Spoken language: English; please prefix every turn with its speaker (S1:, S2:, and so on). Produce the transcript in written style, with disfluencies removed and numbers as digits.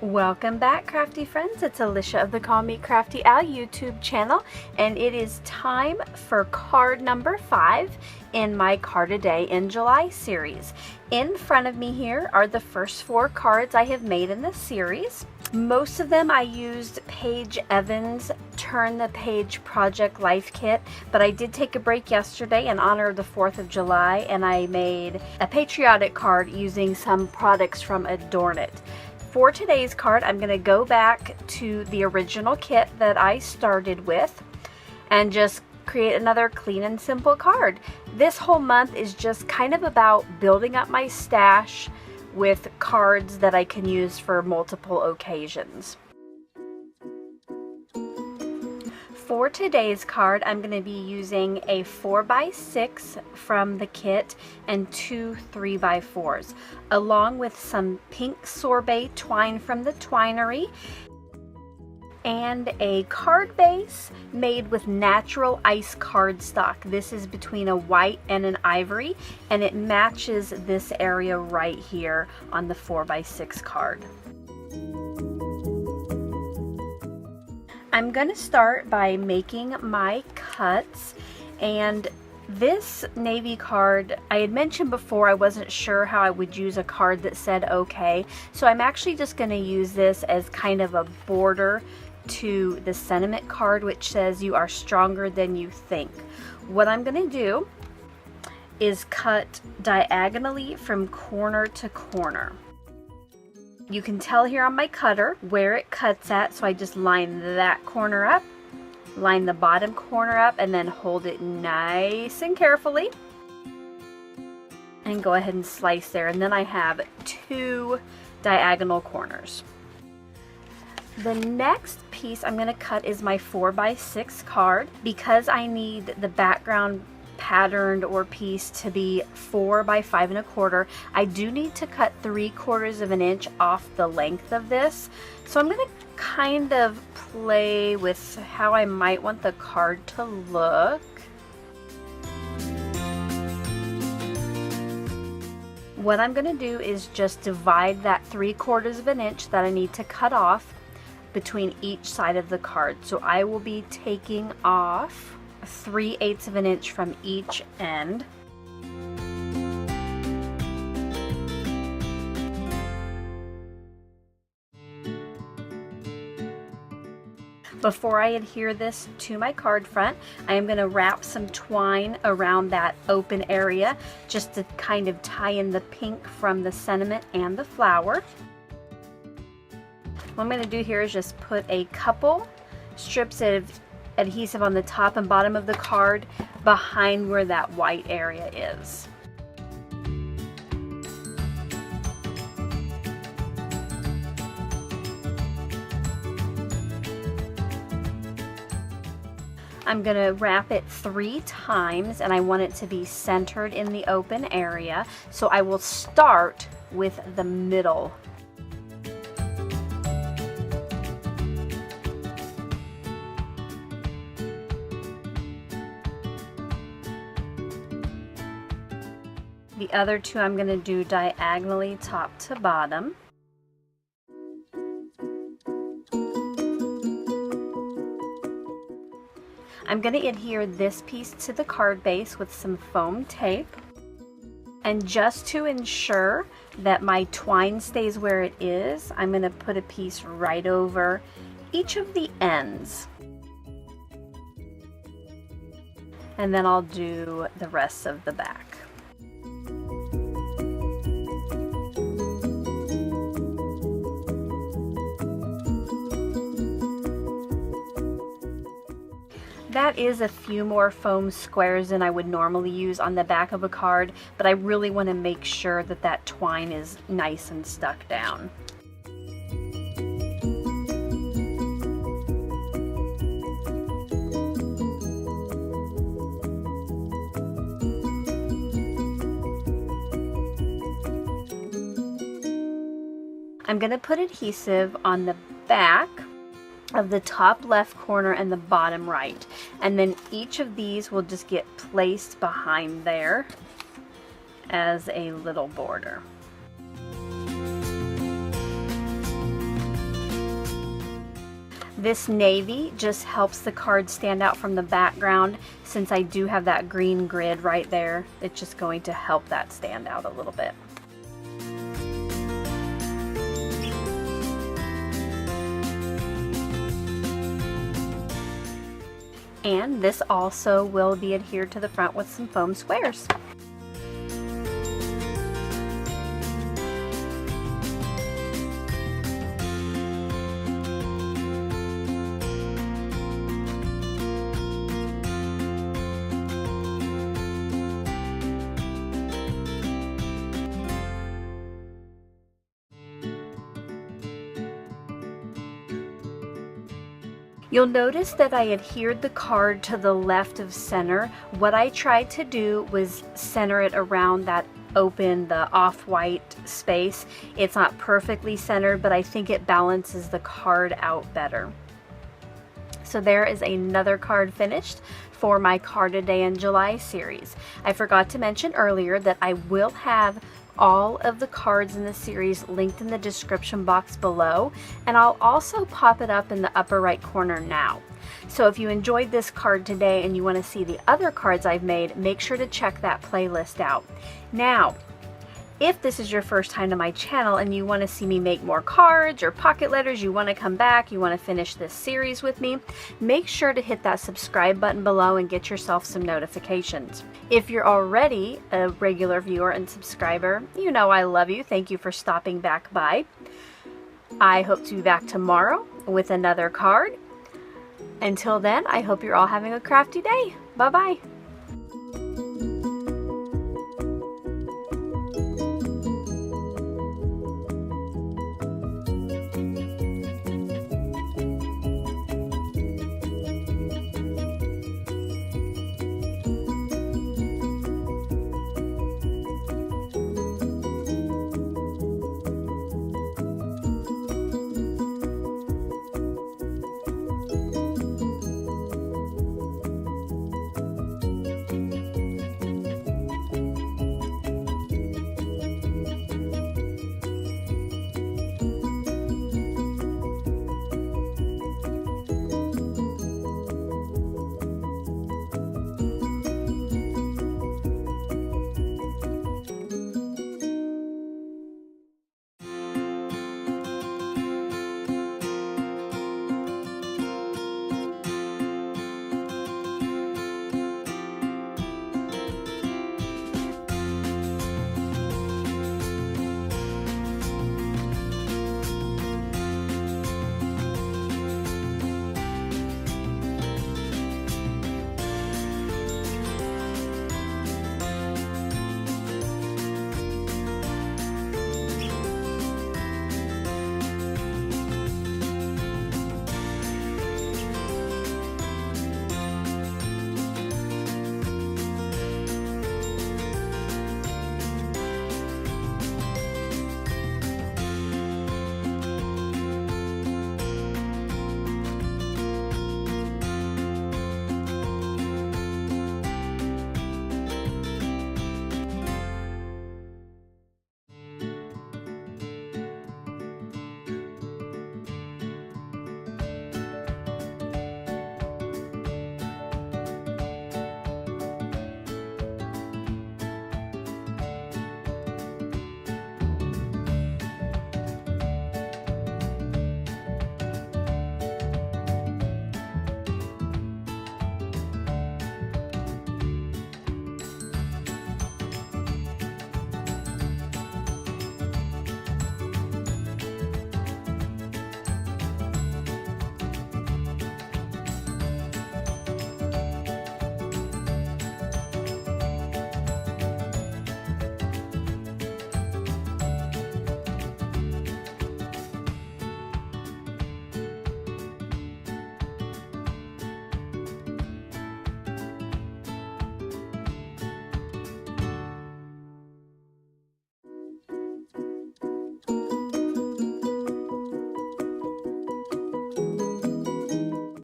S1: Welcome back, crafty friends. It's Alicia of the Call Me Crafty Al YouTube channel, and it is time for card number 5 in my Card a Day in July series. In front of me here are the first 4 cards I have made in this series. Most of them I used Paige Evans Turn the Page Project Life Kit, but I did take a break yesterday in honor of the 4th of July, and I made a patriotic card using some products from Adorn It. For today's card, I'm going to go back to the original kit that I started with and just create another clean and simple card. This whole month is just kind of about building up my stash with cards that I can use for multiple occasions. For today's card, I'm going to be using a 4x6 from the kit and 2 3x4s, along with some pink sorbet twine from the Twinery, and a card base made with natural ice cardstock. This is between a white and an ivory, and it matches this area right here on the 4x6 card. I'm going to start by making my cuts, and this navy card, I had mentioned before I wasn't sure how I would use a card that said okay, so I'm actually just going to use this as kind of a border to the sentiment card, which says you are stronger than you think. What I'm going to do is cut diagonally from corner to corner. You can tell here on my cutter where it cuts at, so I just line that corner up, line the bottom corner up, and then hold it nice and carefully and go ahead and slice there, and then I have 2 diagonal corners. The next piece I'm going to cut is my 4x6 card. Because I need the background patterned or piece to be 4 by 5 1/4, I do need to cut 3/4 of an inch off the length of this. So I'm going to kind of play with how I might want the card to look. What I'm going to do is just divide that 3/4 of an inch that I need to cut off between each side of the card. So I will be taking off 3/8 of an inch from each end. Before I adhere this to my card front, I am going to wrap some twine around that open area just to kind of tie in the pink from the sentiment and the flower. What I'm going to do here is just put a couple strips of adhesive on the top and bottom of the card behind where that white area is. I'm going to wrap it 3 times, and I want it to be centered in the open area, so I will start with the middle. The other 2 I'm going to do diagonally top to bottom. I'm going to adhere this piece to the card base with some foam tape. And just to ensure that my twine stays where it is, I'm going to put a piece right over each of the ends. And then I'll do the rest of the back. That is a few more foam squares than I would normally use on the back of a card, but I really want to make sure that that twine is nice and stuck down. I'm going to put adhesive on the back of the top left corner and the bottom right, and then each of these will just get placed behind there as a little border. This navy just helps the card stand out from the background. Since I do have that green grid right there, it's just going to help that stand out a little bit. And this also will be adhered to the front with some foam squares. You'll notice that I adhered the card to the left of center. What I tried to do was center it around that open, the off-white space. It's not perfectly centered, but I think it balances the card out better. So there is another card finished for my Card a Day in July series. I forgot to mention earlier that I will have all of the cards in the series linked in the description box below, and I'll also pop it up in the upper right corner now. So if you enjoyed this card today and you want to see the other cards I've made, make sure to check that playlist out. Now, if this is your first time to my channel and you want to see me make more cards or pocket letters, you want to come back, you want to finish this series with me, make sure to hit that subscribe button below and get yourself some notifications. If you're already a regular viewer and subscriber, you know I love you. Thank you for stopping back by. I hope to be back tomorrow with another card. Until then, I hope you're all having a crafty day. Bye-bye.